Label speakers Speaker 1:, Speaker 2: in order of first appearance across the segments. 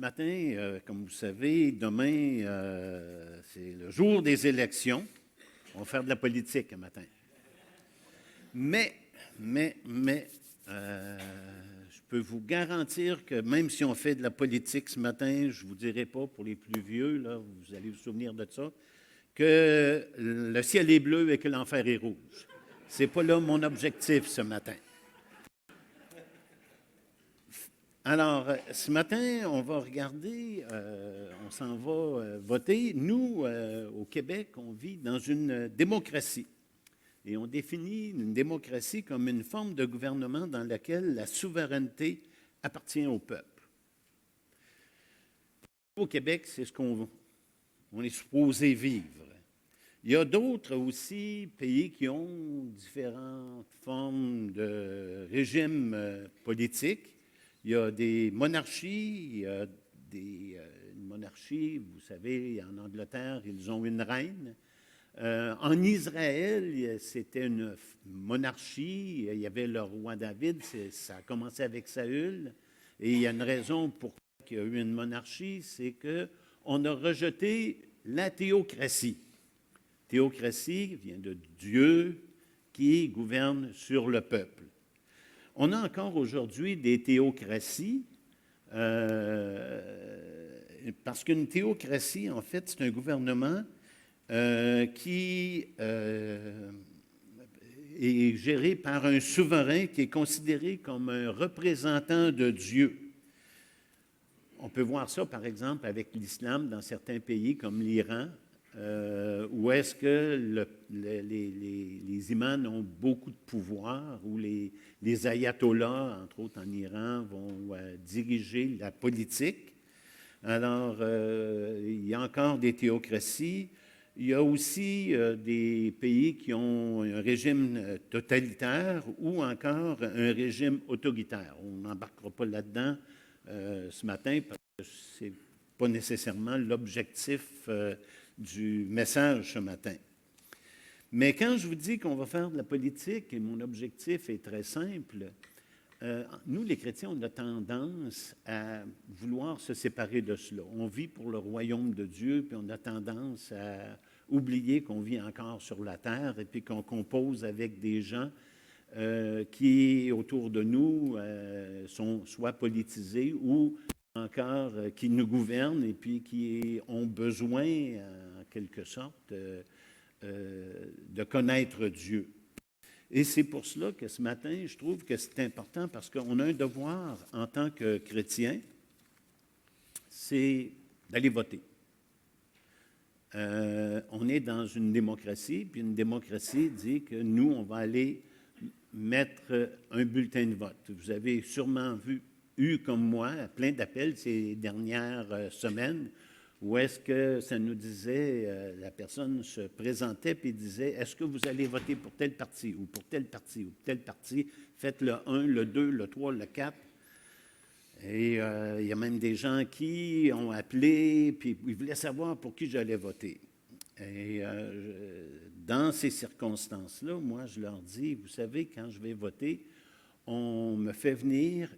Speaker 1: matin, comme vous savez, demain, c'est le jour des élections. On va faire de la politique un matin. Mais, je peux vous garantir que même si on fait de la politique ce matin, je ne vous dirai pas, pour les plus vieux, là, vous allez vous souvenir de ça, que le ciel est bleu et que l'enfer est rouge. Ce n'est pas là mon objectif ce matin. Alors, ce matin, on va regarder, on s'en va voter. Nous, au Québec, on vit dans une démocratie. Et on définit une démocratie comme une forme de gouvernement dans laquelle la souveraineté appartient au peuple. Au Québec, c'est ce qu'on est supposé vivre. Il y a d'autres aussi pays qui ont différentes formes de régimes politiques. Il y a des monarchies, il y a une monarchie, vous savez, en Angleterre, ils ont une reine. En Israël, c'était une monarchie, il y avait le roi David, ça a commencé avec Saül, et il y a une raison pourquoi il y a eu une monarchie, c'est qu'on a rejeté la théocratie. Théocratie vient de Dieu qui gouverne sur le peuple. On a encore aujourd'hui des théocraties, parce qu'une théocratie, en fait, c'est un gouvernement qui est géré par un souverain qui est considéré comme un représentant de Dieu. On peut voir ça, par exemple, avec l'islam dans certains pays comme l'Iran, où est-ce que les imams ont beaucoup de pouvoir, où les ayatollahs, entre autres en Iran, vont diriger la politique. Alors, il y a encore des théocraties. Il y a aussi des pays qui ont un régime totalitaire ou encore un régime autoritaire. On n'embarquera pas là-dedans ce matin parce que ce n'est pas nécessairement l'objectif du message ce matin. Mais quand je vous dis qu'on va faire de la politique, et mon objectif est très simple, nous, les chrétiens, on a tendance à vouloir se séparer de cela. On vit pour le royaume de Dieu, puis on a tendance à oublier qu'on vit encore sur la terre et puis qu'on compose avec des gens qui, autour de nous, sont soit politisés ou encore qui nous gouvernent et puis qui ont besoin, en quelque sorte, de connaître Dieu. Et c'est pour cela que ce matin, je trouve que c'est important parce qu'on a un devoir en tant que chrétien, c'est d'aller voter. On est dans une démocratie, puis une démocratie dit que nous, on va aller mettre un bulletin de vote. Vous avez sûrement eu comme moi plein d'appels ces dernières semaines où est-ce que ça nous disait, la personne se présentait et disait, est-ce que vous allez voter pour tel parti ou pour tel parti ou pour tel parti? Faites le 1, le 2, le 3, le 4. Et il y a même des gens qui ont appelé, puis ils voulaient savoir pour qui j'allais voter. Et dans ces circonstances-là, moi, je leur dis, vous savez, quand je vais voter, on me fait venir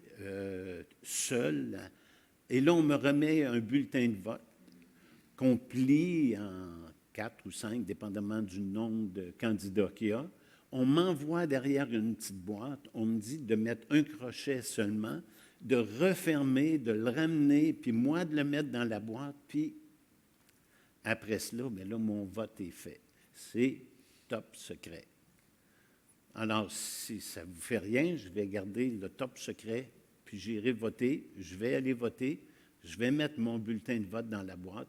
Speaker 1: seul, et là, on me remet un bulletin de vote qu'on plie en 4 ou 5, dépendamment du nombre de candidats qu'il y a. On m'envoie derrière une petite boîte, on me dit de mettre un crochet seulement, de refermer, de le ramener, puis moi de le mettre dans la boîte, puis après cela, bien là, mon vote est fait. C'est top secret. Alors, si ça ne vous fait rien, je vais garder le top secret, puis j'irai voter, je vais aller voter, je vais mettre mon bulletin de vote dans la boîte,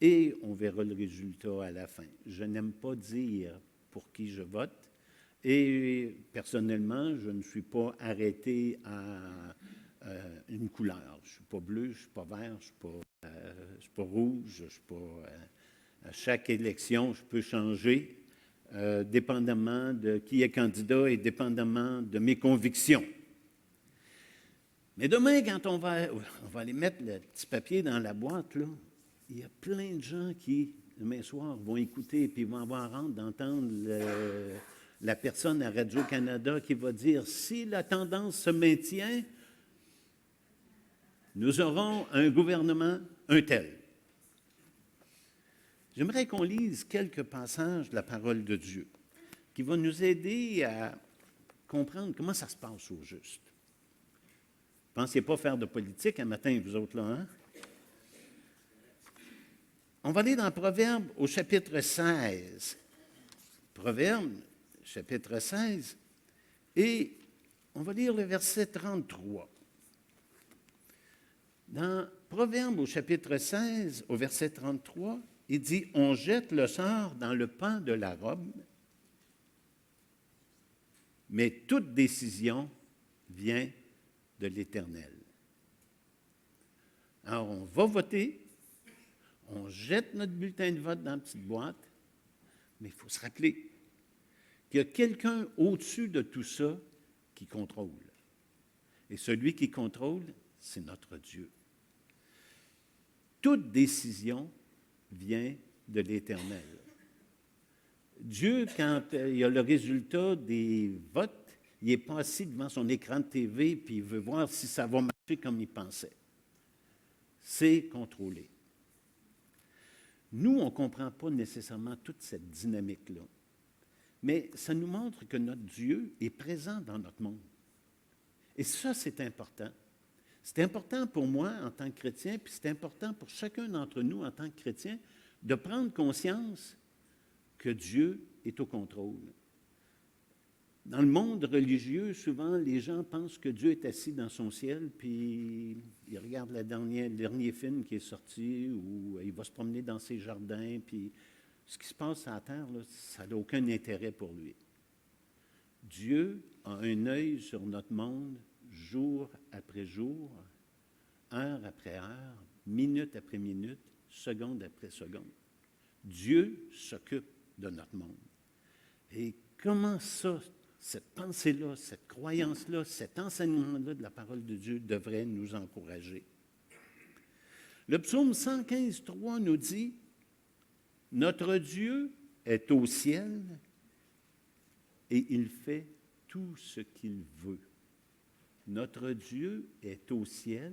Speaker 1: et on verra le résultat à la fin. Je n'aime pas dire pour qui je vote, et personnellement, je ne suis pas arrêté à une couleur. Je ne suis pas bleu, je ne suis pas vert, je ne suis pas rouge, je ne suis pas... à chaque élection, je peux changer, dépendamment de qui est candidat et dépendamment de mes convictions. Mais demain, quand on va aller mettre le petit papier dans la boîte, là, il y a plein de gens qui, demain soir, vont écouter et puis vont avoir honte d'entendre la personne à Radio-Canada qui va dire « Si la tendance se maintient, Nous aurons un gouvernement un tel. J'aimerais qu'on lise quelques passages de la parole de Dieu qui vont nous aider à comprendre comment ça se passe au juste. Pensez pas faire de politique un matin, vous autres là, hein? On va aller dans Proverbe au chapitre 16. Proverbe, chapitre 16, et on va lire le verset 33. Dans Proverbe au chapitre 16, au verset 33, il dit « On jette le sort dans le pan de la robe, mais toute décision vient de l'Éternel. » Alors, on va voter, on jette notre bulletin de vote dans la petite boîte, mais il faut se rappeler qu'il y a quelqu'un au-dessus de tout ça qui contrôle. Et celui qui contrôle, c'est notre Dieu. Toute décision vient de l'Éternel. Dieu, quand il y a le résultat des votes, il n'est pas assis devant son écran de TV puis il veut voir si ça va marcher comme il pensait. C'est contrôlé. Nous, on ne comprend pas nécessairement toute cette dynamique-là. Mais ça nous montre que notre Dieu est présent dans notre monde. Et ça, c'est important. C'est important pour moi en tant que chrétien, puis c'est important pour chacun d'entre nous en tant que chrétien, de prendre conscience que Dieu est au contrôle. Dans le monde religieux, souvent, les gens pensent que Dieu est assis dans son ciel, puis ils regardent le dernier film qui est sorti, ou il va se promener dans ses jardins, puis ce qui se passe à la terre, là, ça n'a aucun intérêt pour lui. Dieu a un œil sur notre monde, jour après jour, heure après heure, minute après minute, seconde après seconde. Dieu s'occupe de notre monde. Et comment ça, cette pensée-là, cette croyance-là, cet enseignement-là de la parole de Dieu devrait nous encourager? Le psaume 115, 3 nous dit « Notre Dieu est au ciel et il fait tout ce qu'il veut. » Notre Dieu est au ciel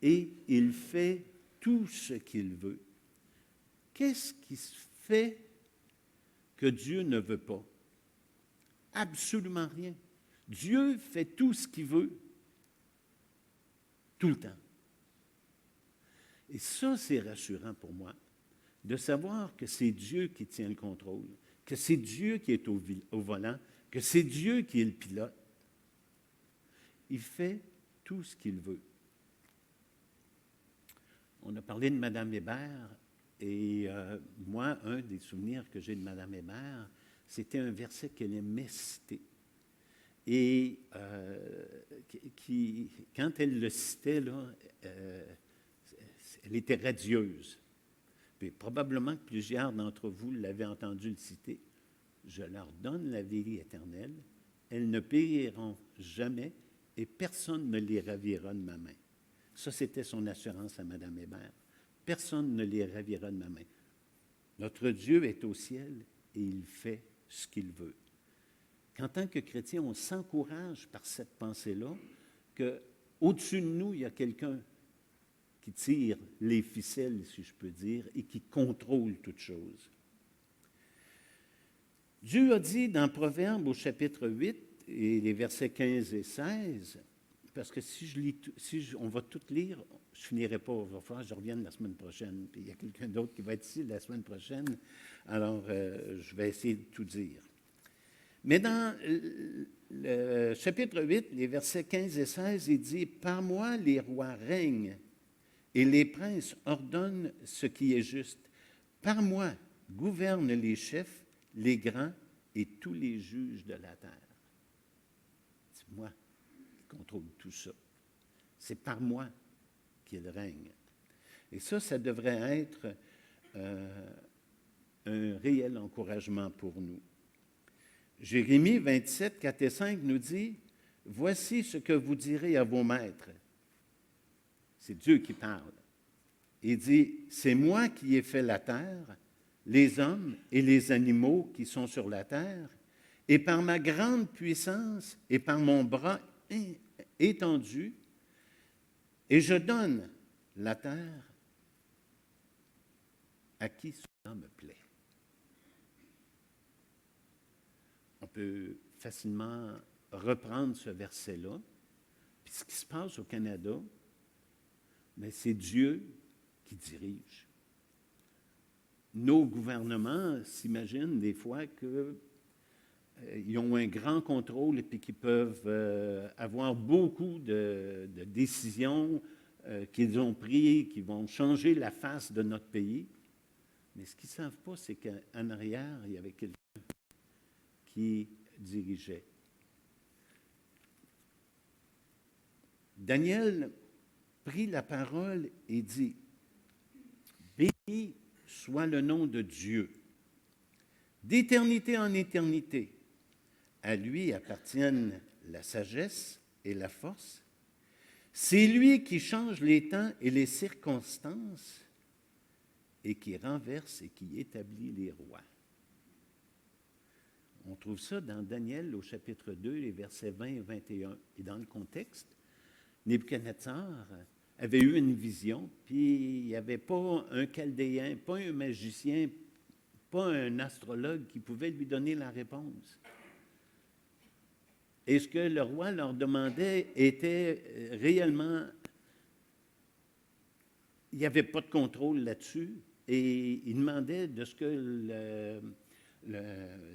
Speaker 1: et il fait tout ce qu'il veut. Qu'est-ce qui se fait que Dieu ne veut pas? Absolument rien. Dieu fait tout ce qu'il veut, tout le temps. Et ça, c'est rassurant pour moi, de savoir que c'est Dieu qui tient le contrôle, que c'est Dieu qui est au volant, que c'est Dieu qui est le pilote. Il fait tout ce qu'il veut. On a parlé de Mme Hébert, et moi, un des souvenirs que j'ai de Mme Hébert, c'était un verset qu'elle aimait citer. Et quand elle le citait, là, elle était radieuse. Puis probablement que plusieurs d'entre vous l'avaient entendu le citer. « Je leur donne la vie éternelle, elles ne périront jamais, et personne ne les ravira de ma main. » Ça, c'était son assurance à Mme Hébert. Personne ne les ravira de ma main. Notre Dieu est au ciel et il fait ce qu'il veut. Qu'en tant que chrétien, on s'encourage par cette pensée-là qu'au-dessus de nous, il y a quelqu'un qui tire les ficelles, si je peux dire, et qui contrôle toutes choses. Dieu a dit dans Proverbe au chapitre 8, et les versets 15 et 16, parce que on va tout lire, je ne finirai pas, il va falloir que je revienne la semaine prochaine, puis il y a quelqu'un d'autre qui va être ici la semaine prochaine, alors je vais essayer de tout dire. Mais dans le chapitre 8, les versets 15 et 16, il dit « Par moi les rois règnent, et les princes ordonnent ce qui est juste. Par moi gouvernent les chefs, les grands et tous les juges de la terre. » C'est moi qui contrôle tout ça. C'est par moi qu'il règne. Et ça devrait être un réel encouragement pour nous. Jérémie 27, 4 et 5 nous dit « Voici ce que vous direz à vos maîtres. » C'est Dieu qui parle. Il dit « C'est moi qui ai fait la terre, les hommes et les animaux qui sont sur la terre, et par ma grande puissance et par mon bras étendu, Et je donne la terre à qui cela me plaît. On peut facilement reprendre ce verset-là. Puis ce qui se passe au Canada, mais c'est Dieu qui dirige. Nos gouvernements s'imaginent des fois qu'ils ont un grand contrôle et puis qu'ils peuvent avoir beaucoup de décisions qu'ils ont prises, qui vont changer la face de notre pays. Mais ce qu'ils ne savent pas, c'est qu'en arrière, il y avait quelqu'un qui dirigeait. Daniel prit la parole et dit, « Béni soit le nom de Dieu, d'éternité en éternité. À lui appartiennent la sagesse et la force. C'est lui qui change les temps et les circonstances et qui renverse et qui établit les rois. » On trouve ça dans Daniel au chapitre 2, les versets 20 et 21. Et dans le contexte, Nebuchadnezzar avait eu une vision, puis il n'y avait pas un chaldéen, pas un magicien, pas un astrologue qui pouvait lui donner la réponse. Et ce que le roi leur demandait était réellement... Il n'y avait pas de contrôle là-dessus, et il demandait de ce que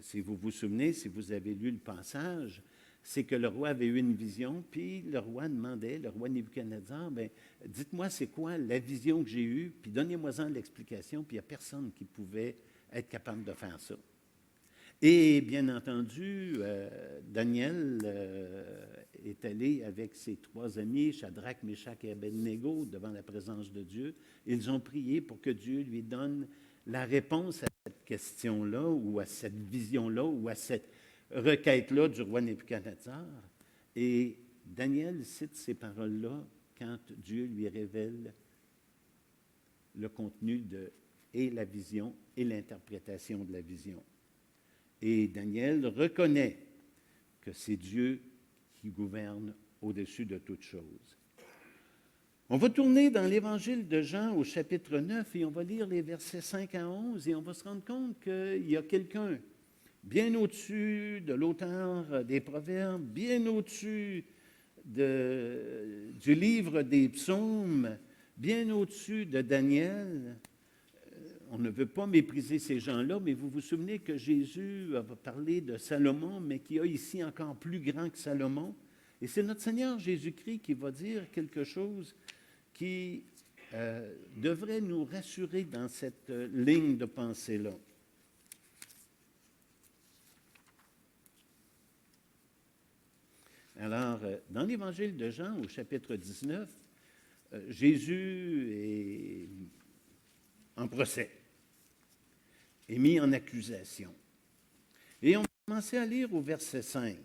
Speaker 1: si vous vous souvenez, si vous avez lu le passage, c'est que le roi avait eu une vision, puis le roi demandait, le roi Nebuchadnezzar, bien, dites-moi c'est quoi la vision que j'ai eue, puis donnez-moi-en l'explication, puis il n'y a personne qui pouvait être capable de faire ça. Et bien entendu, Daniel est allé avec ses 3 amis, Shadrach, Meshach et Abednego, devant la présence de Dieu. Ils ont prié pour que Dieu lui donne la réponse à cette question-là, ou à cette vision-là, ou à cette requête-là du roi Nebuchadnezzar. Et Daniel cite ces paroles-là quand Dieu lui révèle le contenu et la vision et l'interprétation de la vision. Et Daniel reconnaît que c'est Dieu qui gouverne au-dessus de toutes choses. On va tourner dans l'Évangile de Jean au chapitre 9 et on va lire les versets 5 à 11 et on va se rendre compte qu'il y a quelqu'un bien au-dessus de l'auteur des Proverbes, bien au-dessus du livre des Psaumes, bien au-dessus de Daniel. On ne veut pas mépriser ces gens-là, mais vous vous souvenez que Jésus a parlé de Salomon, mais qui a ici encore plus grand que Salomon. Et c'est notre Seigneur Jésus-Christ qui va dire quelque chose qui devrait nous rassurer dans cette ligne de pensée-là. Alors, dans l'Évangile de Jean, au chapitre 19, Jésus est en procès, est mis en accusation. Et on va commencer à lire au verset 5.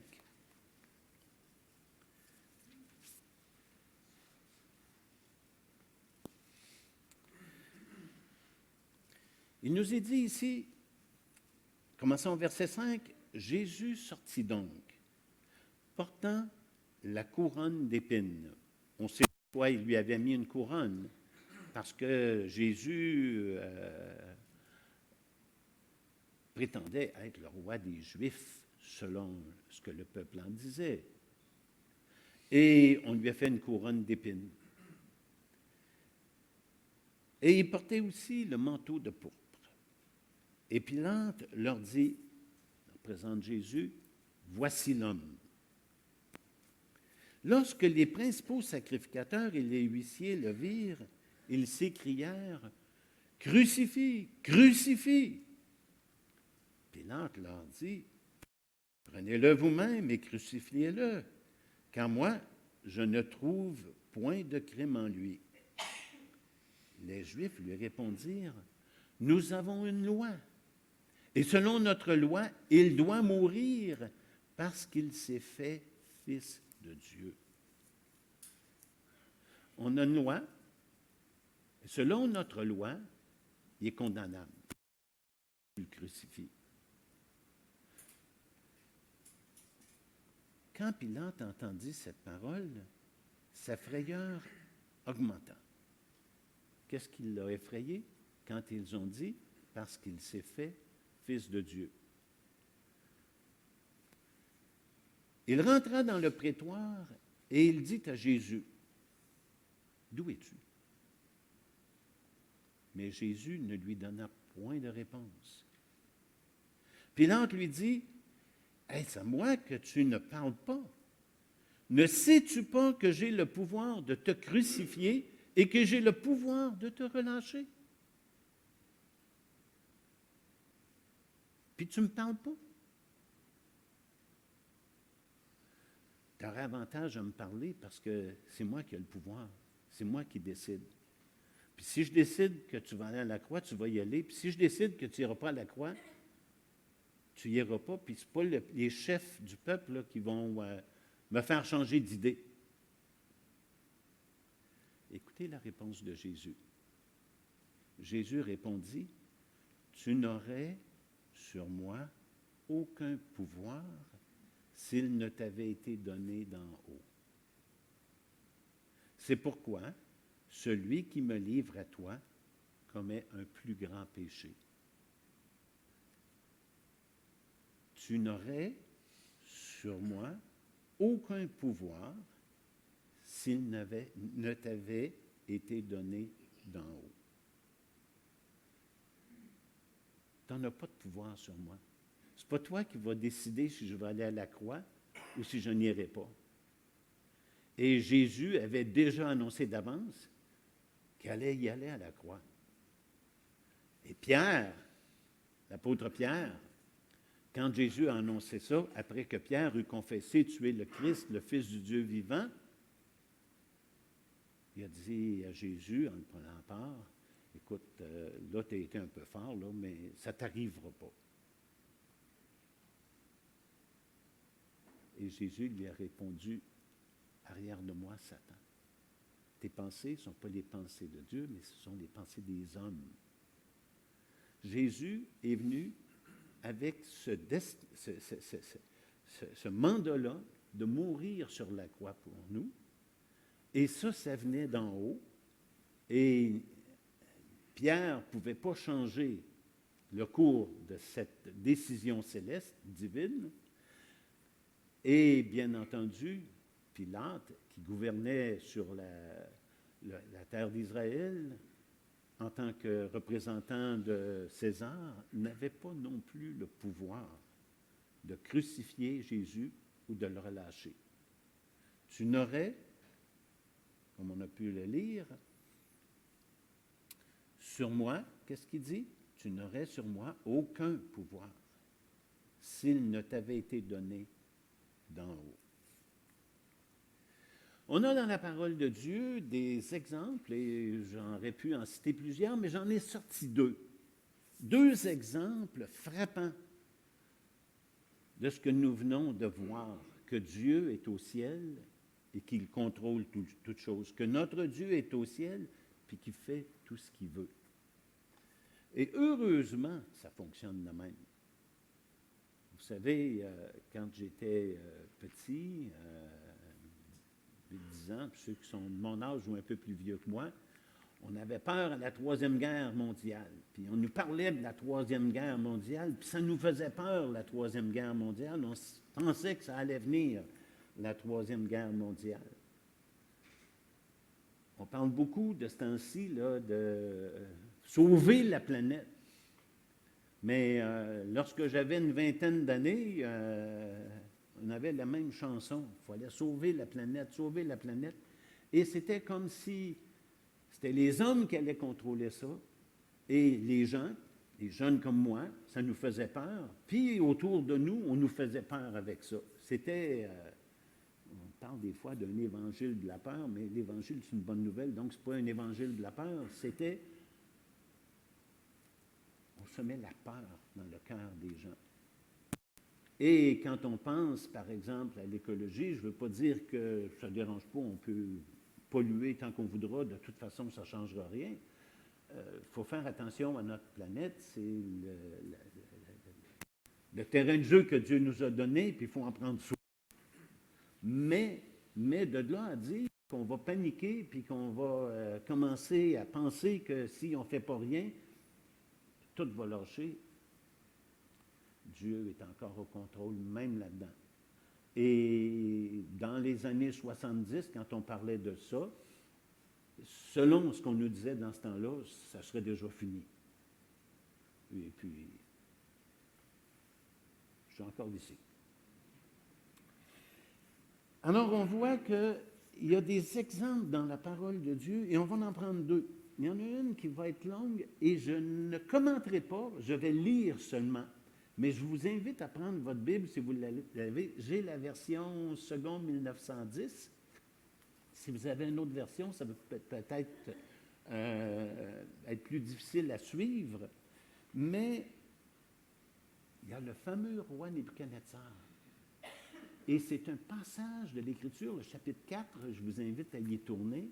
Speaker 1: Il nous est dit ici, commençons au verset 5, Jésus sortit donc, portant la couronne d'épines. On sait pourquoi il lui avait mis une couronne, parce que Jésus prétendait être le roi des Juifs, selon ce que le peuple en disait. Et on lui a fait une couronne d'épines. Et il portait aussi le manteau de pourpre. Et Pilate leur dit, présente Jésus, voici l'homme. Lorsque les principaux sacrificateurs et les huissiers le virent, ils s'écrièrent, crucifie, crucifie. Pilate leur dit, prenez-le vous-même et crucifiez-le, car moi, je ne trouve point de crime en lui. Les Juifs lui répondirent, nous avons une loi, et selon notre loi, il doit mourir parce qu'il s'est fait fils de Dieu. On a une loi, et selon notre loi, il est condamnable. Il le crucifie. Quand Pilate entendit cette parole, sa frayeur augmentant. Qu'est-ce qui l'a effrayé quand ils ont dit « parce qu'il s'est fait fils de Dieu ». Il rentra dans le prétoire et il dit à Jésus, « D'où es-tu? » Mais Jésus ne lui donna point de réponse. Pilate lui dit, « Est-ce à moi que tu ne parles pas? Ne sais-tu pas que j'ai le pouvoir de te crucifier et que j'ai le pouvoir de te relâcher? Puis tu ne me parles pas? Tu aurais avantage à me parler parce que c'est moi qui ai le pouvoir. C'est moi qui décide. Puis si je décide que tu vas aller à la croix, tu vas y aller. Puis si je décide que tu n'iras pas à la croix, tu n'y iras pas. Puis ce n'est pas les chefs du peuple là, qui vont me faire changer d'idée. Écoutez la réponse de Jésus. Jésus répondit, « Tu n'aurais sur moi aucun pouvoir s'il ne t'avait été donné d'en haut. C'est pourquoi celui qui me livre à toi commet un plus grand péché. Tu n'aurais sur moi aucun pouvoir s'il ne t'avait été donné d'en haut. Tu n'as pas de pouvoir sur moi. Ce n'est pas toi qui vas décider si je vais aller à la croix ou si je n'irai pas. Et Jésus avait déjà annoncé d'avance qu'il allait y aller à la croix. Et Pierre, l'apôtre Pierre, quand Jésus a annoncé ça, après que Pierre eut confessé « Tu es le Christ, le Fils du Dieu vivant », il a dit à Jésus, en le prenant part, « Écoute, là, tu as été un peu fort, là, mais ça ne t'arrivera pas. » Et Jésus lui a répondu, « Arrière de moi, Satan. Tes pensées ne sont pas les pensées de Dieu, mais ce sont les pensées des hommes. » Jésus est venu avec ce mandat-là de mourir sur la croix pour nous. Et ça venait d'en haut. Et Pierre ne pouvait pas changer le cours de cette décision céleste, divine. Et bien entendu, Pilate, qui gouvernait sur la terre d'Israël, en tant que représentant de César, n'avait pas non plus le pouvoir de crucifier Jésus ou de le relâcher. Tu n'aurais, comme on a pu le lire, sur moi, qu'est-ce qu'il dit? Tu n'aurais sur moi aucun pouvoir s'il ne t'avait été donné d'en haut. On a dans la parole de Dieu des exemples, et j'aurais pu en citer plusieurs, mais j'en ai sorti deux. Deux exemples frappants de ce que nous venons de voir, que Dieu est au ciel et qu'il contrôle toutes choses, que notre Dieu est au ciel puis qu'il fait tout ce qu'il veut. Et heureusement, ça fonctionne de même. Vous savez, quand j'étais petit, 10 ans, puis ceux qui sont de mon âge ou un peu plus vieux que moi, on avait peur à la Troisième Guerre mondiale. Puis on nous parlait de la Troisième Guerre mondiale, puis ça nous faisait peur, la Troisième Guerre mondiale. On pensait que ça allait venir, la Troisième Guerre mondiale. On parle beaucoup de ce temps-ci, là, de sauver la planète. Mais lorsque j'avais une vingtaine d'années, on avait la même chanson. Il fallait sauver la planète, sauver la planète. Et c'était comme si c'était les hommes qui allaient contrôler ça. Et les gens, les jeunes comme moi, ça nous faisait peur. Puis autour de nous, on nous faisait peur avec ça. C'était, on parle des fois d'un évangile de la peur, mais l'évangile, c'est une bonne nouvelle. Donc, ce n'est pas un évangile de la peur, c'était, on semait la peur dans le cœur des gens. Et quand on pense, par exemple, à l'écologie, je ne veux pas dire que ça ne dérange pas, on peut polluer tant qu'on voudra, de toute façon, ça ne changera rien. Il faut faire attention à notre planète, c'est le terrain de jeu que Dieu nous a donné, puis il faut en prendre soin. Mais de là à dire qu'on va paniquer, puis qu'on va commencer à penser que si on ne fait pas rien, tout va lâcher. Dieu est encore au contrôle, même là-dedans. Et dans les années 70, quand on parlait de ça, selon ce qu'on nous disait dans ce temps-là, ça serait déjà fini. Et puis, je suis encore ici. Alors, on voit qu'il y a des exemples dans la parole de Dieu, et on va en prendre deux. Il y en a une qui va être longue, et je ne commenterai pas, je vais lire seulement. Mais je vous invite à prendre votre Bible, si vous l'avez. J'ai la version seconde 1910. Si vous avez une autre version, ça peut peut-être être plus difficile à suivre. Mais il y a le fameux roi Nebuchadnezzar. Et c'est un passage de l'Écriture, le chapitre 4, je vous invite à y tourner.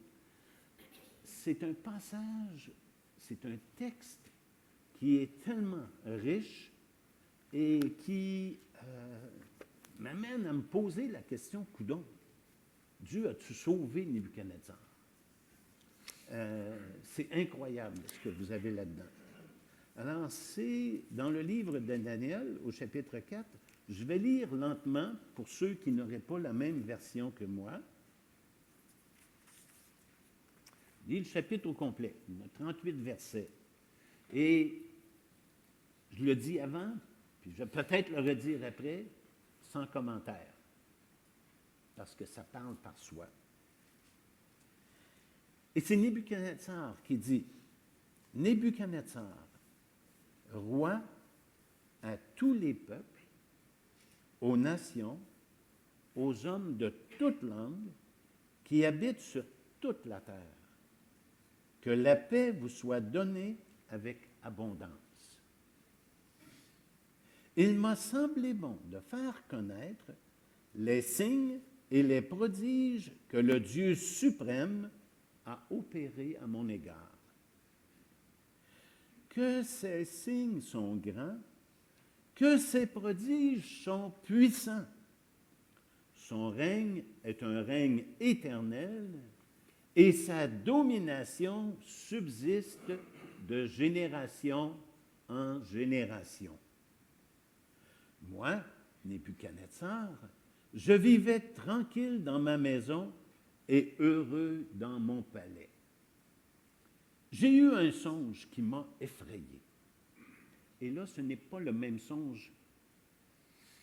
Speaker 1: C'est un passage, c'est un texte qui est tellement riche et qui m'amène à me poser la question, coudonc, Dieu a-tu sauvé Nebuchadnezzar? C'est incroyable ce que vous avez là-dedans. Alors, c'est dans le livre de Daniel, au chapitre 4, je vais lire lentement pour ceux qui n'auraient pas la même version que moi. Je lis le chapitre au complet, il y a 38 versets. Et je le dis avant, puis je vais peut-être le redire après, sans commentaire, parce que ça parle par soi. Et c'est Nebuchadnezzar qui dit, Nebuchadnezzar, roi à tous les peuples, aux nations, aux hommes de toute langue qui habitent sur toute la terre, que la paix vous soit donnée avec abondance. Il m'a semblé bon de faire connaître les signes et les prodiges que le Dieu suprême a opérés à mon égard. Que ces signes sont grands, que ces prodiges sont puissants. Son règne est un règne éternel et sa domination subsiste de génération en génération. Moi, Nebuchadnezzar, je vivais tranquille dans ma maison et heureux dans mon palais. J'ai eu un songe qui m'a effrayé. Et là, ce n'est pas le même songe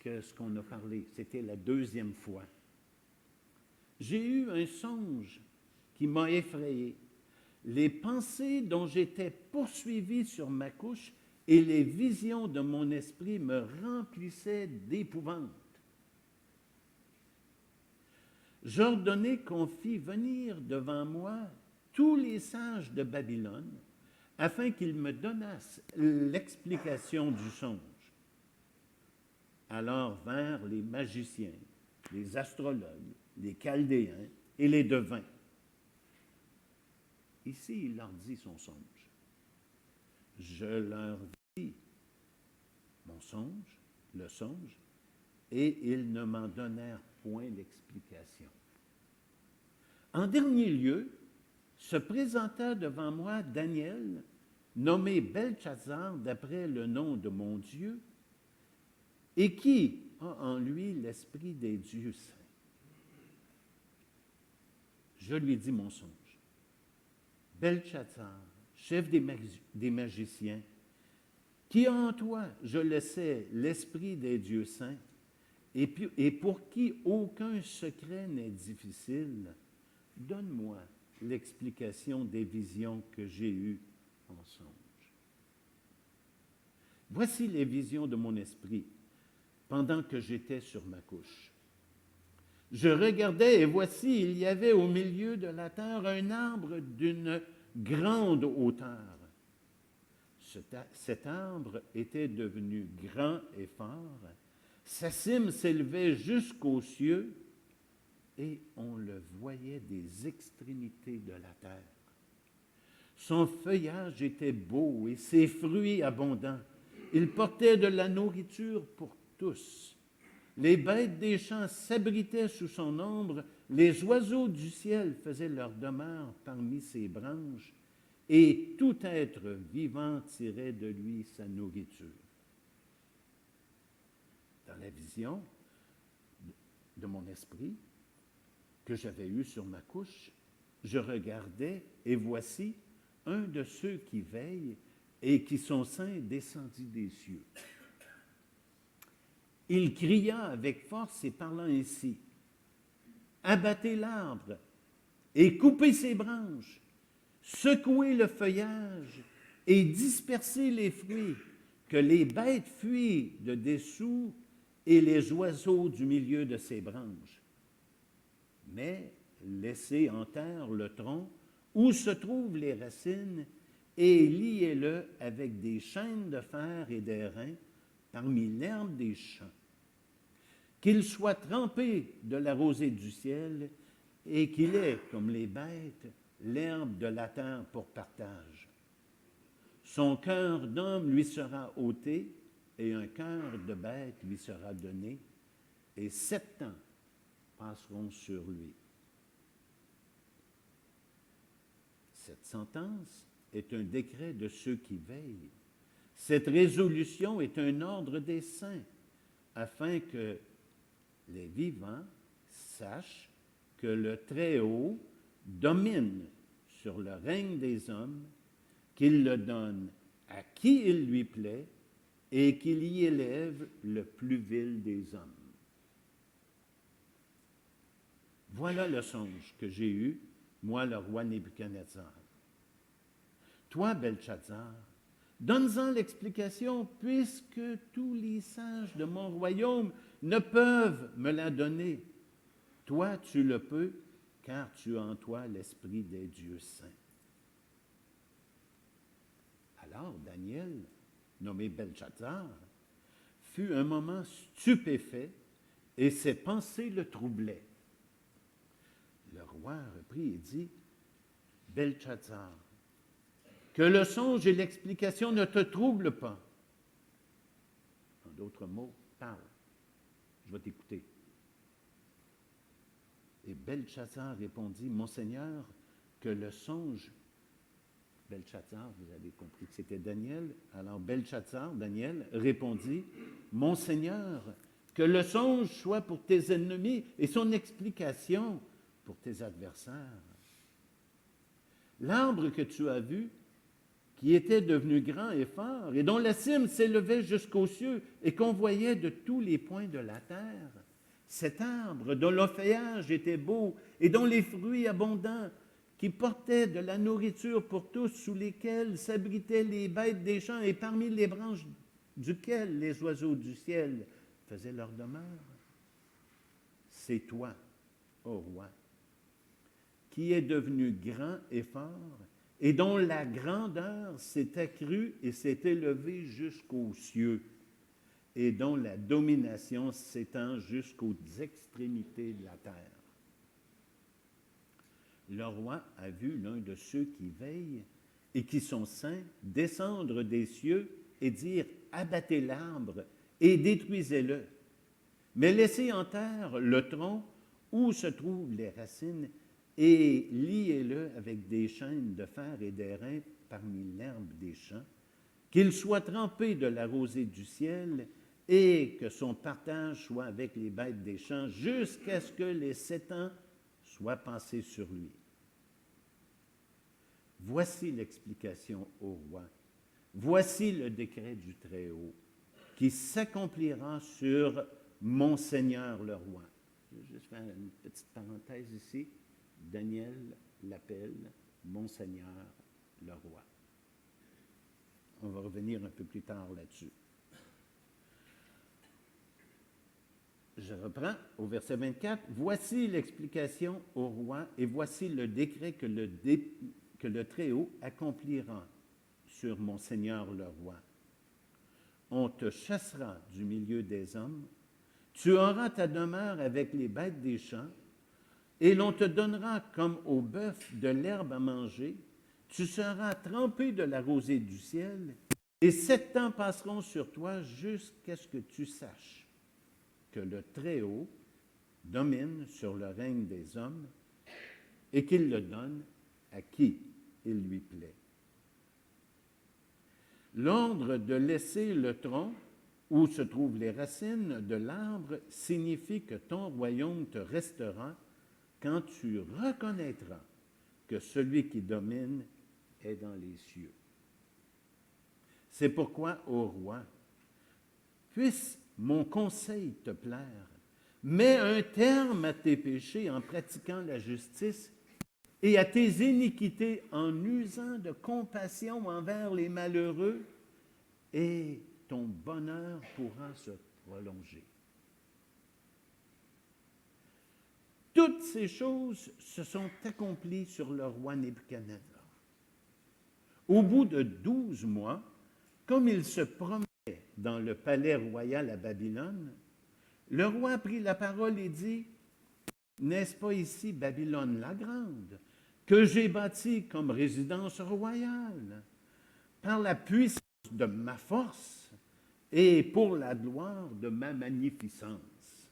Speaker 1: que ce qu'on a parlé. C'était la deuxième fois. J'ai eu un songe qui m'a effrayé. Les pensées dont j'étais poursuivi sur ma couche et les visions de mon esprit me remplissaient d'épouvante. J'ordonnai qu'on fît venir devant moi tous les sages de Babylone, afin qu'ils me donnassent l'explication du songe. Alors vinrent les magiciens, les astrologues, les chaldéens et les devins. Ici, il leur dit son songe. Je leur dis mon songe, le songe, et ils ne m'en donnèrent point l'explication. En dernier lieu, se présenta devant moi Daniel, nommé Belchazzar d'après le nom de mon Dieu, et qui a en lui l'esprit des dieux saints. Je lui dis mon songe. Belchazzar, chef des magiciens, qui a en toi, je le sais, l'esprit des dieux saints, et pour qui aucun secret n'est difficile, donne-moi l'explication des visions que j'ai eues en songe. Voici les visions de mon esprit pendant que j'étais sur ma couche. Je regardais et voici, il y avait au milieu de la terre un arbre d'une grande hauteur. Cet arbre était devenu grand et fort. Sa cime s'élevait jusqu'aux cieux et on le voyait des extrémités de la terre. Son feuillage était beau et ses fruits abondants. Il portait de la nourriture pour tous. Les bêtes des champs s'abritaient sous son ombre, les oiseaux du ciel faisaient leur demeure parmi ses branches, et tout être vivant tirait de lui sa nourriture. Dans la vision de mon esprit que j'avais eue sur ma couche, je regardais, et voici, un de ceux qui veillent et qui sont saints descendit des cieux. Il cria avec force et parlant ainsi, « Abattez l'arbre et coupez ses branches, secouez le feuillage et dispersez les fruits, que les bêtes fuient de dessous et les oiseaux du milieu de ses branches. Mais laissez en terre le tronc où se trouvent les racines et liez-le avec des chaînes de fer et d'airain parmi l'herbe des champs. Qu'il soit trempé de la rosée du ciel et qu'il ait, comme les bêtes, l'herbe de la terre pour partage. Son cœur d'homme lui sera ôté et un cœur de bête lui sera donné, et 7 ans passeront sur lui. Cette sentence est un décret de ceux qui veillent. Cette résolution est un ordre des saints, afin que les vivants sachent que le Très-Haut domine sur le règne des hommes, qu'il le donne à qui il lui plaît et qu'il y élève le plus vil des hommes. Voilà le songe que j'ai eu, moi, le roi Nebuchadnezzar. Toi, Belchazzar, donne-en l'explication, puisque tous les sages de mon royaume ne peuvent me la donner. Toi, tu le peux, car tu as en toi l'esprit des dieux saints. Alors, Daniel, nommé Belchazzar, fut un moment stupéfait et ses pensées le troublaient. Le roi reprit et dit, « Belchazzar, que le songe et l'explication ne te troublent pas. » En d'autres mots, parle, je vais t'écouter. Et Belchazzar répondit, « Mon Seigneur, que le songe... » Belchazzar, vous avez compris que c'était Daniel. Alors Belchazzar, Daniel, répondit, « Mon Seigneur, que le songe soit pour tes ennemis et son explication pour tes adversaires. L'arbre que tu as vu, qui était devenu grand et fort, et dont la cime s'élevait jusqu'aux cieux, et qu'on voyait de tous les points de la terre, cet arbre dont le feuillage était beau, et dont les fruits abondants, qui portait de la nourriture pour tous, sous lesquels s'abritaient les bêtes des champs, et parmi les branches duquel les oiseaux du ciel faisaient leur demeure. C'est toi, ô roi, qui est devenu grand et fort, et dont la grandeur s'est accrue et s'est élevée jusqu'aux cieux, et dont la domination s'étend jusqu'aux extrémités de la terre. Le roi a vu l'un de ceux qui veillent et qui sont saints descendre des cieux et dire « Abattez l'arbre et détruisez-le, mais laissez en terre le tronc où se trouvent les racines et liez-le avec des chaînes de fer et d'airain parmi l'herbe des champs, qu'il soit trempé de la rosée du ciel et que son partage soit avec les bêtes des champs jusqu'à ce que les 7 ans soient passés sur lui. » Voici l'explication au roi. Voici le décret du Très-Haut qui s'accomplira sur mon Seigneur le roi. Je vais juste faire une petite parenthèse ici. Daniel l'appelle mon Seigneur le roi. On va revenir un peu plus tard là-dessus. Je reprends au verset 24. Voici l'explication au roi et voici le décret que le Très-Haut accomplira sur mon Seigneur le roi. On te chassera du milieu des hommes, tu auras ta demeure avec les bêtes des champs, et l'on te donnera comme au bœuf de l'herbe à manger, tu seras trempé de la rosée du ciel, et 7 ans passeront sur toi jusqu'à ce que tu saches que le Très-Haut domine sur le règne des hommes et qu'il le donne à qui il lui plaît. L'ordre de laisser le tronc où se trouvent les racines de l'arbre signifie que ton royaume te restera quand tu reconnaîtras que celui qui domine est dans les cieux. C'est pourquoi, ô roi, puisse mon conseil te plaire, mets un terme à tes péchés en pratiquant la justice et à tes iniquités en usant de compassion envers les malheureux, et ton bonheur pourra se prolonger. Toutes ces choses se sont accomplies sur le roi Nebuchadnezzar. Au bout de 12 mois, comme il se promenait dans le palais royal à Babylone, le roi prit la parole et dit, « N'est-ce pas ici Babylone la grande, que j'ai bâtie comme résidence royale, par la puissance de ma force et pour la gloire de ma magnificence. »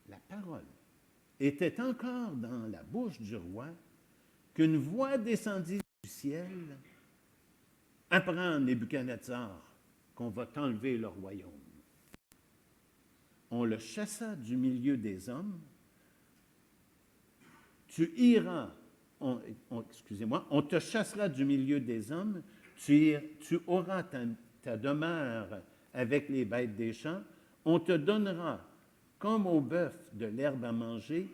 Speaker 1: La parole était encore dans la bouche du roi qu'une voix descendit du ciel. « Apprends, Nebuchadnezzar, qu'on va t'enlever le royaume. » On le chassa du milieu des hommes. Tu iras, on te chassera du milieu des hommes, tu auras ta demeure avec les bêtes des champs, on te donnera comme au bœuf de l'herbe à manger,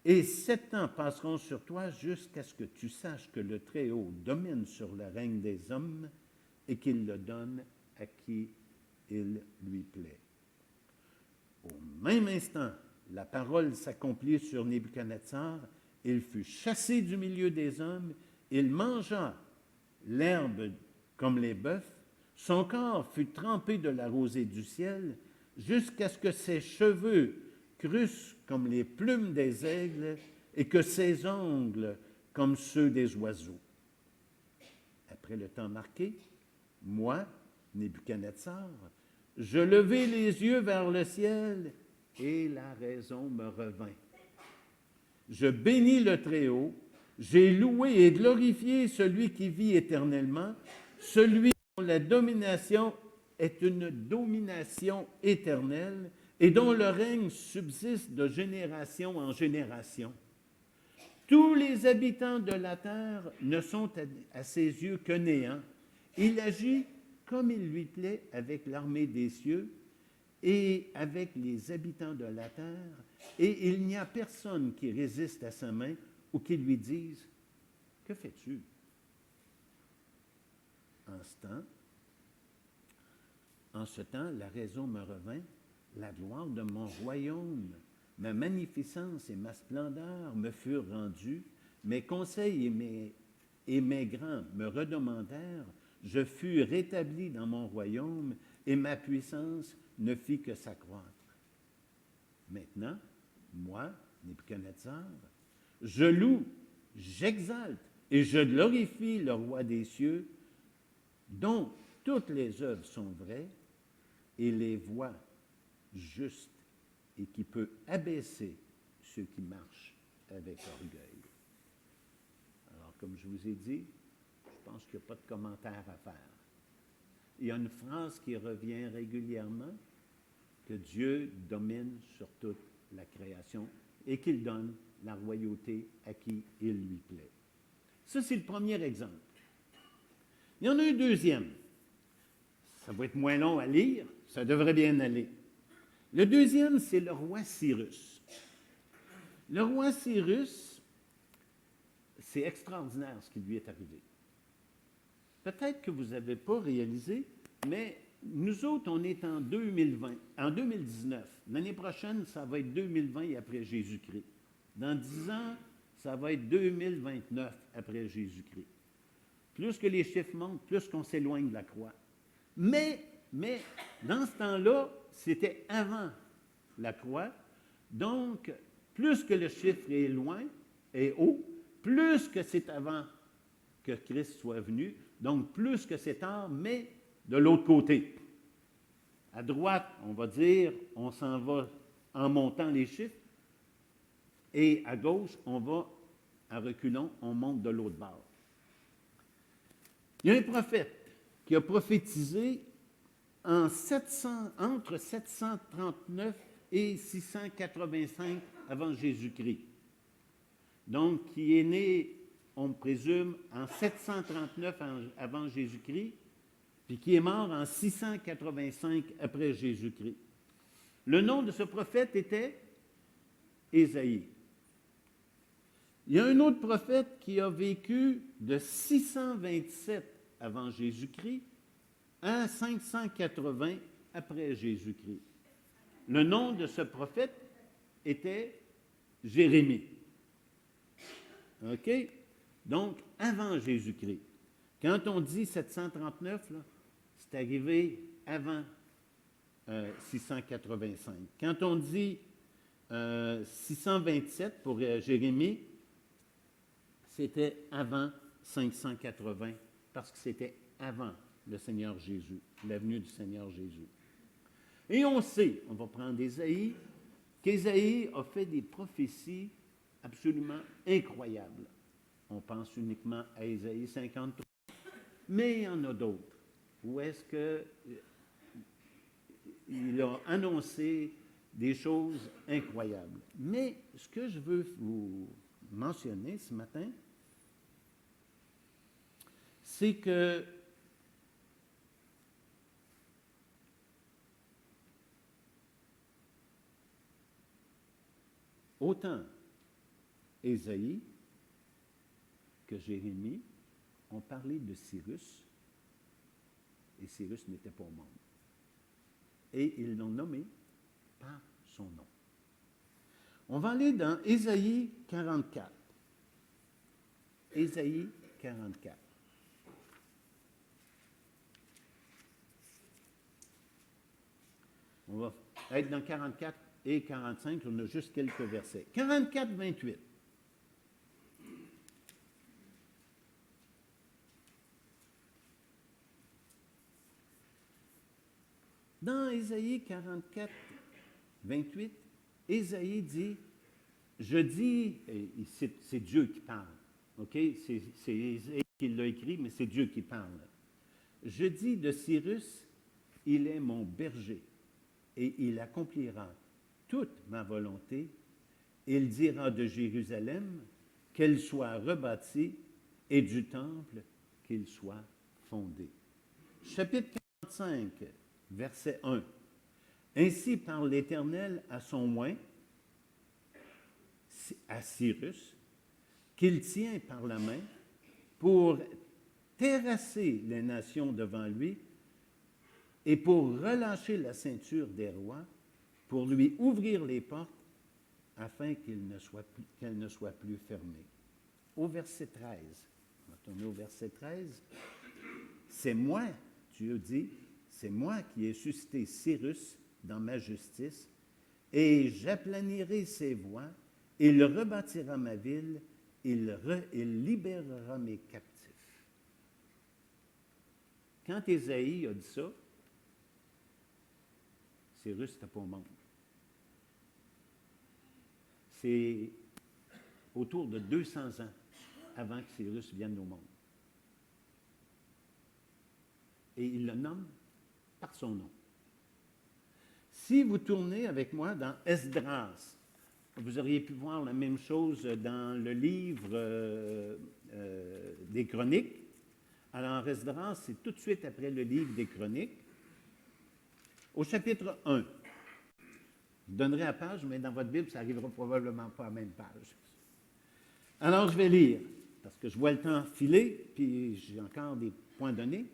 Speaker 1: et 7 ans passeront sur toi jusqu'à ce que tu saches que le Très-Haut domine sur le règne des hommes et qu'il le donne à qui il lui plaît. Au même instant, la parole s'accomplit sur Nebuchadnezzar, il fut chassé du milieu des hommes, il mangea l'herbe comme les bœufs, son corps fut trempé de la rosée du ciel, jusqu'à ce que ses cheveux crussent comme les plumes des aigles et que ses ongles comme ceux des oiseaux. Après le temps marqué, moi, Nebuchadnezzar, je levai les yeux vers le ciel et la raison me revint. Je bénis le Très-Haut, j'ai loué et glorifié celui qui vit éternellement, celui dont la domination est une domination éternelle et dont le règne subsiste de génération en génération. Tous les habitants de la terre ne sont à ses yeux que néant. Il agit comme il lui plaît avec l'armée des cieux et avec les habitants de la terre, et il n'y a personne qui résiste à sa main ou qui lui dise « Que fais-tu » En ce temps, la raison me revint, la gloire de mon royaume, ma magnificence et ma splendeur me furent rendues, mes conseils et mes grands me redemandèrent, je fus rétabli dans mon royaume et ma puissance ne fit que s'accroître. Maintenant, moi, Nebuchadnezzar, je loue, j'exalte et je glorifie le roi des cieux, dont toutes les œuvres sont vraies et les voies justes et qui peut abaisser ceux qui marchent avec orgueil. Alors, comme je vous ai dit, je pense qu'il n'y a pas de commentaire à faire. Il y a une phrase qui revient régulièrement, que Dieu domine sur toute la création et qu'il donne la royauté à qui il lui plaît. Ça, c'est le premier exemple. Il y en a un deuxième. Ça va être moins long à lire, ça devrait bien aller. Le deuxième, c'est le roi Cyrus. Le roi Cyrus, c'est extraordinaire ce qui lui est arrivé. Peut-être que vous n'avez pas réalisé, mais nous autres, on est en 2020, en 2019. L'année prochaine, ça va être 2020 et après Jésus-Christ. Dans 10 ans, ça va être 2029 après Jésus-Christ. Plus que les chiffres montent, plus qu'on s'éloigne de la croix. Mais dans ce temps-là, c'était avant la croix. Donc, plus que le chiffre est loin, est haut, plus que c'est avant que Christ soit venu, donc plus que c'est tard, mais de l'autre côté. À droite, on va dire, on s'en va en montant les chiffres. Et à gauche, on va à reculons, on monte de l'autre bord. Il y a un prophète qui a prophétisé entre 739 et 685 avant Jésus-Christ. Donc, qui est né, on présume, en 739 avant Jésus-Christ, puis qui est mort en 685 après Jésus-Christ. Le nom de ce prophète était Ésaïe. Il y a un autre prophète qui a vécu de 627 avant Jésus-Christ à 580 après Jésus-Christ. Le nom de ce prophète était Jérémie. OK? Donc, avant Jésus-Christ. Quand on dit 739, là, c'est arrivé avant 685. Quand on dit 627 pour Jérémie, c'était avant 580, parce que c'était avant le Seigneur Jésus, la venue du Seigneur Jésus. Et on sait, on va prendre Ésaïe, qu'Ésaïe a fait des prophéties absolument incroyables. On pense uniquement à Ésaïe 53, mais il y en a d'autres. Où est-ce qu'il a annoncé des choses incroyables. Mais ce que je veux vous mentionner ce matin, c'est que autant Ésaïe que Jérémie ont parlé de Cyrus, et Cyrus n'était pas au monde. Et ils l'ont nommé par son nom. On va aller dans Ésaïe 44. Ésaïe 44. On va être dans 44 et 45, on a juste quelques versets. 44, 28. Dans Ésaïe 44, 28, Ésaïe dit, je dis, c'est Dieu qui parle, ok? C'est Ésaïe qui l'a écrit, mais c'est Dieu qui parle. Je dis de Cyrus, il est mon berger, et il accomplira toute ma volonté. Il dira de Jérusalem qu'elle soit rebâtie, et du temple qu'il soit fondé. Chapitre 45, verset 1. Ainsi parle l'Éternel à son oint, à Cyrus, qu'il tient par la main pour terrasser les nations devant lui et pour relâcher la ceinture des rois, pour lui ouvrir les portes afin qu'elle ne soit plus fermée. Au verset 13, on va tourner au verset 13. C'est moi, Dieu dit, c'est moi qui ai suscité Cyrus dans ma justice, et j'aplanirai ses voies, il rebâtira ma ville, il libérera mes captifs. Quand Ésaïe a dit ça, Cyrus n'était pas au monde. C'est autour de 200 ans avant que Cyrus vienne au monde. Et il le nomme par son nom. Si vous tournez avec moi dans Esdras, vous auriez pu voir la même chose dans le livre des Chroniques. Alors, Esdras, c'est tout de suite après le livre des Chroniques. Au chapitre 1, je vous donnerai la page, mais dans votre Bible, ça n'arrivera probablement pas à la même page. Alors, je vais lire, parce que je vois le temps filer, puis j'ai encore des points donnés.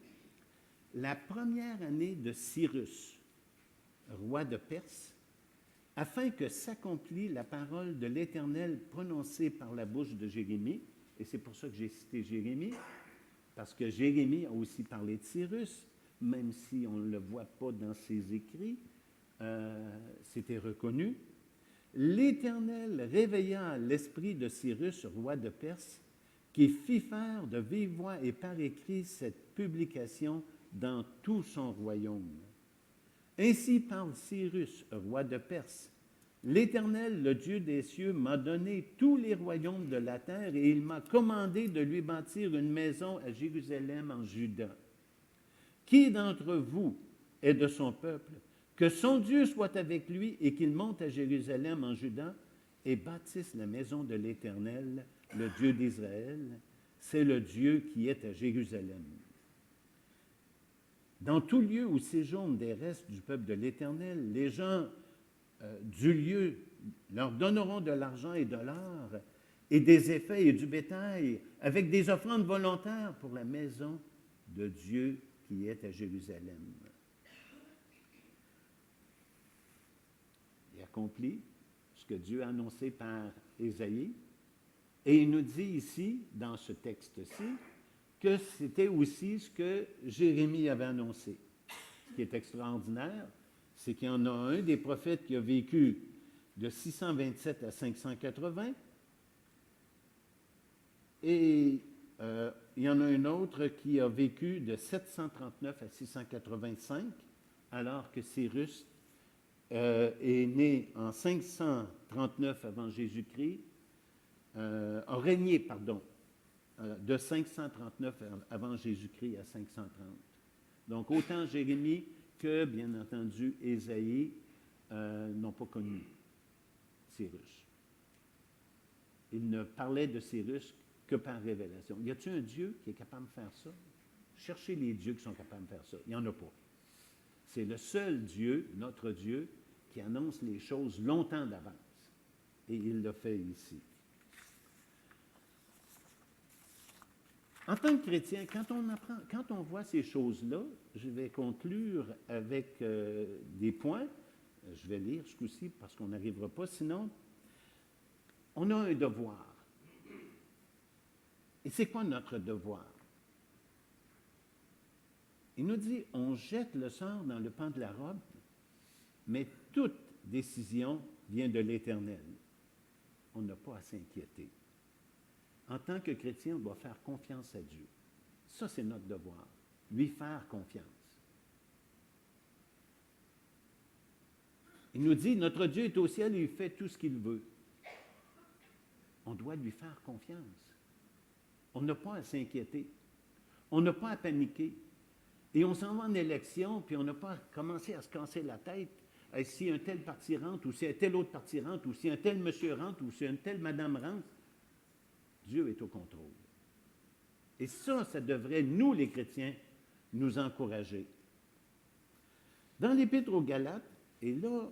Speaker 1: La première année de Cyrus, roi de Perse, afin que s'accomplisse la parole de l'Éternel prononcée par la bouche de Jérémie, et c'est pour ça que j'ai cité Jérémie, parce que Jérémie a aussi parlé de Cyrus, même si on ne le voit pas dans ses écrits, c'était reconnu. L'Éternel réveilla l'esprit de Cyrus, roi de Perse, qui fit faire de vive voix et par écrit cette publication dans tout son royaume. Ainsi parle Cyrus, roi de Perse. L'Éternel, le Dieu des cieux, m'a donné tous les royaumes de la terre et il m'a commandé de lui bâtir une maison à Jérusalem en Juda. Qui d'entre vous est de son peuple? Que son Dieu soit avec lui et qu'il monte à Jérusalem en Juda et bâtisse la maison de l'Éternel, le Dieu d'Israël. C'est le Dieu qui est à Jérusalem. Dans tout lieu où séjournent des restes du peuple de l'Éternel, les gens du lieu leur donneront de l'argent et de l'or et des effets et du bétail avec des offrandes volontaires pour la maison de Dieu qui est à Jérusalem. Il accomplit ce que Dieu a annoncé par Ésaïe et il nous dit ici, dans ce texte-ci, que c'était aussi ce que Jérémie avait annoncé. Ce qui est extraordinaire, c'est qu'il y en a un des prophètes qui a vécu de 627 à 580, et il y en a un autre qui a vécu de 739 à 685, alors que Cyrus est né en 539 avant Jésus-Christ, a régné, pardon, de 539 avant Jésus-Christ à 530. Donc, autant Jérémie que, bien entendu, Ésaïe n'ont pas connu Cyrus. Il ne parlait de Cyrus que par révélation. Y a-t-il un Dieu qui est capable de faire ça? Cherchez les dieux qui sont capables de faire ça. Il n'y en a pas. C'est le seul Dieu, notre Dieu, qui annonce les choses longtemps d'avance. Et il l'a fait ici. En tant que chrétien, quand on voit ces choses-là, je vais conclure avec des points. Je vais lire ce coup-ci parce qu'on n'arrivera pas. Sinon, on a un devoir. Et c'est quoi notre devoir? Il nous dit, on jette le sort dans le pan de la robe, mais toute décision vient de l'Éternel. On n'a pas à s'inquiéter. En tant que chrétien, on doit faire confiance à Dieu. Ça, c'est notre devoir. Lui faire confiance. Il nous dit, notre Dieu est au ciel et il fait tout ce qu'il veut. On doit lui faire confiance. On n'a pas à s'inquiéter. On n'a pas à paniquer. Et on s'en va en élection, puis on n'a pas à commencer à se casser la tête. Si un tel parti rentre, ou si un tel autre parti rentre, ou si un tel monsieur rentre, ou si un tel madame rentre. Dieu est au contrôle. Et ça devrait, nous les chrétiens, nous encourager. Dans l'Épître aux Galates, et là,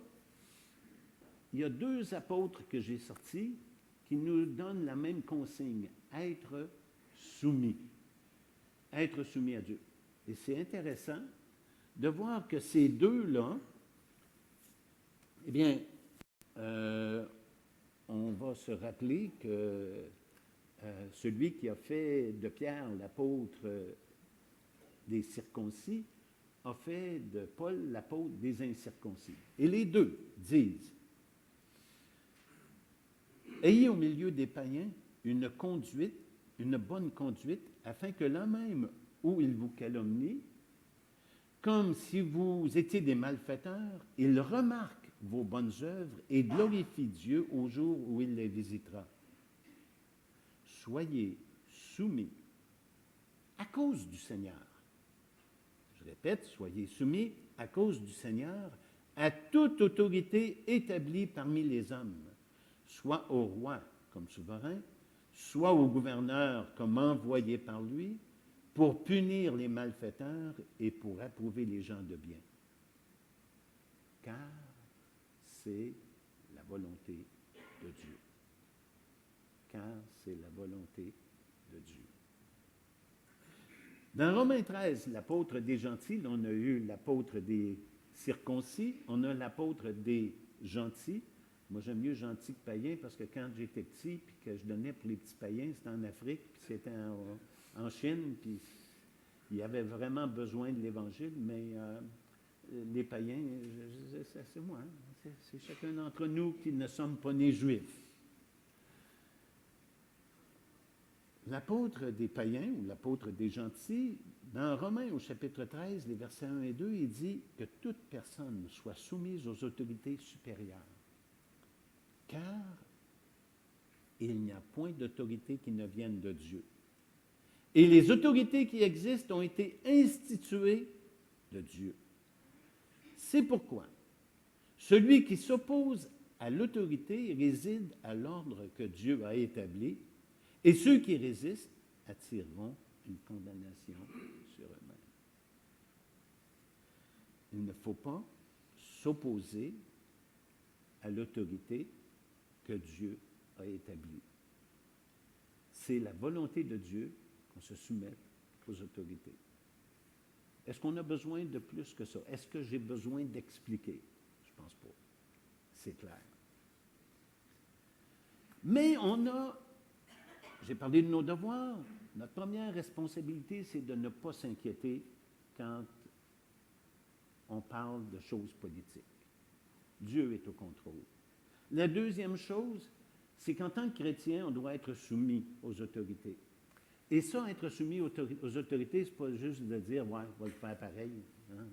Speaker 1: il y a deux apôtres que j'ai sortis qui nous donnent la même consigne, être soumis. Être soumis à Dieu. Et c'est intéressant de voir que ces deux-là, eh bien, on va se rappeler que celui qui a fait de Pierre l'apôtre des circoncis a fait de Paul l'apôtre des incirconcis. Et les deux disent, ayez au milieu des païens une conduite, une bonne conduite, afin que là même où ils vous calomnient, comme si vous étiez des malfaiteurs, ils remarquent vos bonnes œuvres et glorifient Dieu au jour où il les visitera. Soyez soumis à cause du Seigneur. Je répète, soyez soumis à cause du Seigneur à toute autorité établie parmi les hommes, soit au roi comme souverain, soit au gouverneur comme envoyé par lui, pour punir les malfaiteurs et pour approuver les gens de bien. Car c'est la volonté de Dieu. Car c'est la volonté de Dieu. Dans Romains 13, l'apôtre des gentils, on a eu l'apôtre des circoncis, on a l'apôtre des gentils. Moi, j'aime mieux gentil que païen parce que quand j'étais petit, puis que je donnais pour les petits païens, c'était en Afrique, puis c'était en Chine, puis il y avait vraiment besoin de l'Évangile, mais les païens, c'est moi, hein, c'est chacun d'entre nous qui ne sommes pas nés juifs. l'apôtre des païens ou l'apôtre des gentils, dans Romains au chapitre 13, les versets 1 et 2, il dit que toute personne soit soumise aux autorités supérieures, car il n'y a point d'autorité qui ne vienne de Dieu. Et les autorités qui existent ont été instituées de Dieu. C'est pourquoi celui qui s'oppose à l'autorité réside à l'ordre que Dieu a établi, et ceux qui résistent attireront une condamnation sur eux-mêmes. Il ne faut pas s'opposer à l'autorité que Dieu a établie. C'est la volonté de Dieu qu'on se soumette aux autorités. Est-ce qu'on a besoin de plus que ça? Est-ce que j'ai besoin d'expliquer? Je ne pense pas. C'est clair. Mais j'ai parlé de nos devoirs. Notre première responsabilité, c'est de ne pas s'inquiéter quand on parle de choses politiques. Dieu est au contrôle. La deuxième chose, c'est qu'en tant que chrétien, on doit être soumis aux autorités. Et ça, être soumis aux autorités, ce n'est pas juste de dire, ouais, je vais le faire pareil. Hein?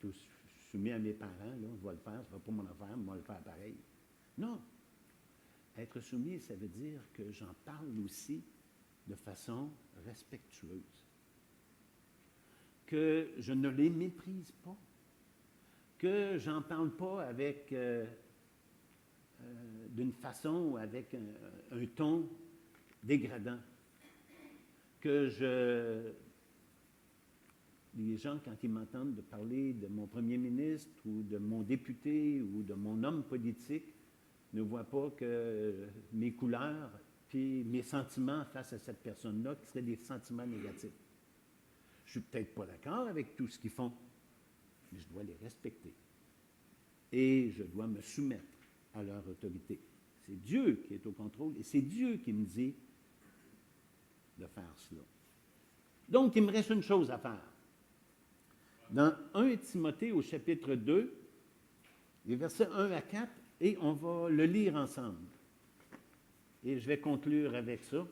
Speaker 1: Je suis soumis à mes parents, là, je vais le faire, ce ne sera pas mon affaire, mais je vais le faire pareil. Non. Être soumis, ça veut dire que j'en parle aussi de façon respectueuse. Que je ne les méprise pas. Que j'en parle pas avec d'une façon ou avec un ton dégradant. Que les gens, quand ils m'entendent de parler de mon premier ministre ou de mon député ou de mon homme politique, ne voient pas que mes couleurs puis mes sentiments face à cette personne-là, qui seraient des sentiments négatifs. Je ne suis peut-être pas d'accord avec tout ce qu'ils font, mais je dois les respecter. Et je dois me soumettre à leur autorité. C'est Dieu qui est au contrôle et c'est Dieu qui me dit de faire cela. Donc, il me reste une chose à faire. Dans 1 Timothée au chapitre 2, les versets 1 à 4, et on va le lire ensemble. Et je vais conclure avec ça.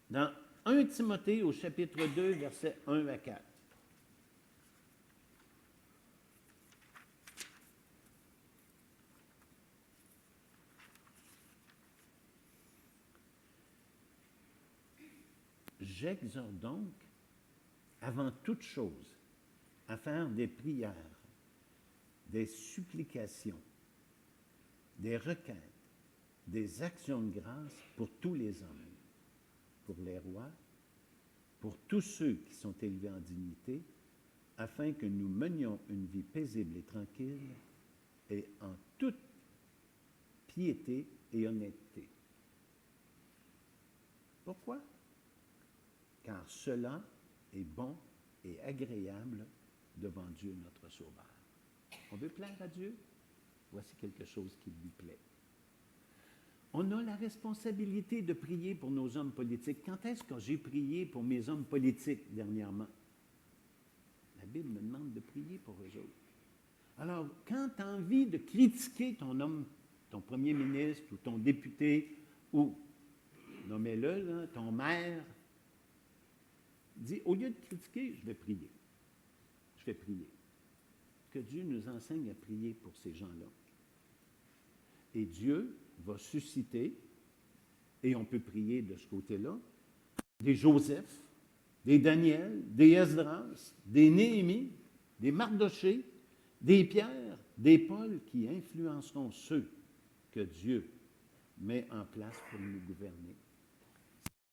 Speaker 1: Dans 1 Timothée au chapitre 2, versets 1 à 4. J'exhorte donc, avant toute chose, à faire des prières, des supplications, des requêtes, des actions de grâce pour tous les hommes, pour les rois, pour tous ceux qui sont élevés en dignité, afin que nous menions une vie paisible et tranquille et en toute piété et honnêteté. Pourquoi? Car cela est bon et agréable devant Dieu notre Sauveur. On veut plaire à Dieu? Voici quelque chose qui lui plaît. On a la responsabilité de prier pour nos hommes politiques. Quand est-ce que j'ai prié pour mes hommes politiques dernièrement? La Bible me demande de prier pour eux autres. Alors, quand tu as envie de critiquer ton homme, ton premier ministre ou ton député, ou, nommez-le, là, ton maire, dis, au lieu de critiquer, je vais prier. Je vais prier. Que Dieu nous enseigne à prier pour ces gens-là. Et Dieu va susciter, et on peut prier de ce côté-là, des Joseph, des Daniel, des Esdras, des Néhémie, des Mardoché, des Pierre, des Paul qui influenceront ceux que Dieu met en place pour nous gouverner.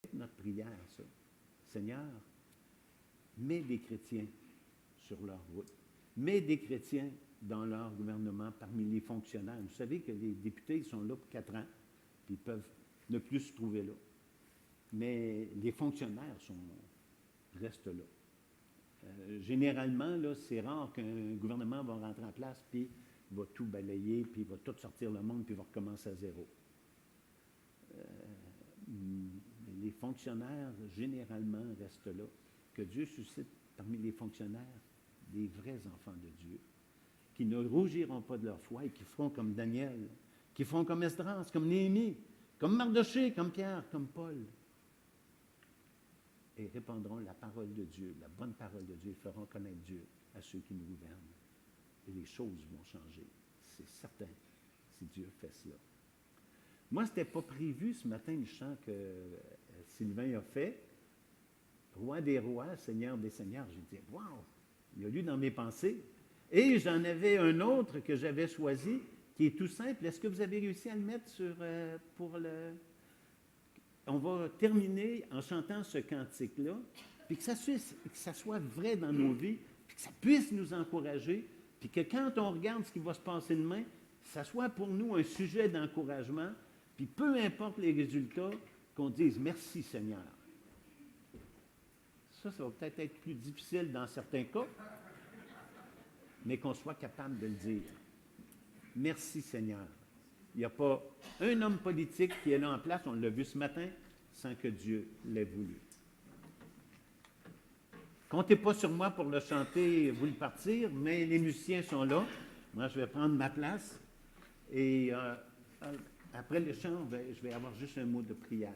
Speaker 1: C'est notre prière, ça. Seigneur, mets des chrétiens sur leur route. Mets des chrétiens dans leur gouvernement parmi les fonctionnaires. Vous savez que les députés ils sont là pour 4 ans, puis ils peuvent ne plus se trouver là. Mais les fonctionnaires restent là. Généralement, là, c'est rare qu'un gouvernement va rentrer en place, puis il va tout balayer, puis il va tout sortir le monde, puis il va recommencer à zéro. Les fonctionnaires, généralement, restent là. Que Dieu suscite parmi les fonctionnaires des vrais enfants de Dieu qui ne rougiront pas de leur foi et qui feront comme Daniel, qui feront comme Esdras, comme Néhémie, comme Mardochée, comme Pierre, comme Paul, et répandront la parole de Dieu, la bonne parole de Dieu, et feront connaître Dieu à ceux qui nous gouvernent. Et les choses vont changer, c'est certain, si Dieu fait cela. Moi, ce n'était pas prévu ce matin, le chant que Sylvain a fait, Roi des rois, Seigneur des seigneurs. J'ai dit, wow, il a lu dans mes pensées. Et j'en avais un autre que j'avais choisi, qui est tout simple. Est-ce que vous avez réussi à le mettre pour le... On va terminer en chantant ce cantique-là, puis que ça soit vrai dans nos vies, puis que ça puisse nous encourager, puis que quand on regarde ce qui va se passer demain, ça soit pour nous un sujet d'encouragement, puis peu importe les résultats, qu'on dise merci Seigneur. Ça va peut-être être plus difficile dans certains cas, mais qu'on soit capable de le dire. Merci Seigneur. Il n'y a pas un homme politique qui est là en place, on l'a vu ce matin, sans que Dieu l'ait voulu. Comptez pas sur moi pour le chanter, vous le partir, mais les musiciens sont là. Moi, je vais prendre ma place. Et après le chant, je vais avoir juste un mot de prière.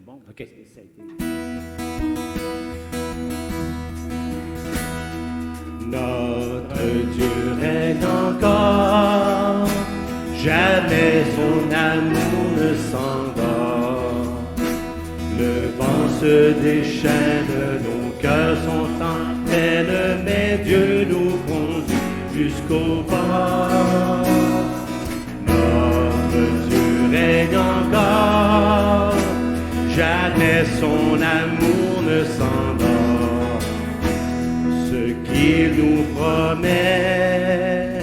Speaker 1: Bon,
Speaker 2: OK.
Speaker 1: Ça a été...
Speaker 2: Notre Dieu règne encore, jamais son amour ne s'endort. Le vent se déchaîne, nos cœurs sont en peine, mais Dieu nous conduit jusqu'au bord. Notre Dieu règne encore, jamais son amour ne s'endort. Ce qu'il nous promet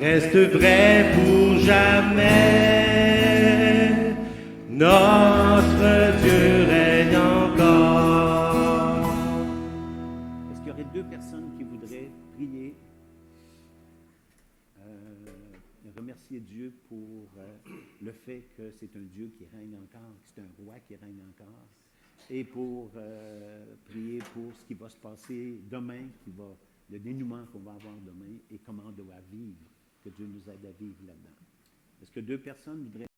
Speaker 2: reste vrai pour jamais. Notre Dieu règne encore.
Speaker 1: Est-ce qu'il y aurait deux personnes qui voudraient prier, remercier Dieu pour le fait que c'est un Dieu qui règne encore, que c'est un roi qui règne encore, et pour prier pour ce qui va se passer demain, le dénouement qu'on va avoir demain et comment on doit vivre, que Dieu nous aide à vivre là-dedans. Est-ce que deux personnes voudraient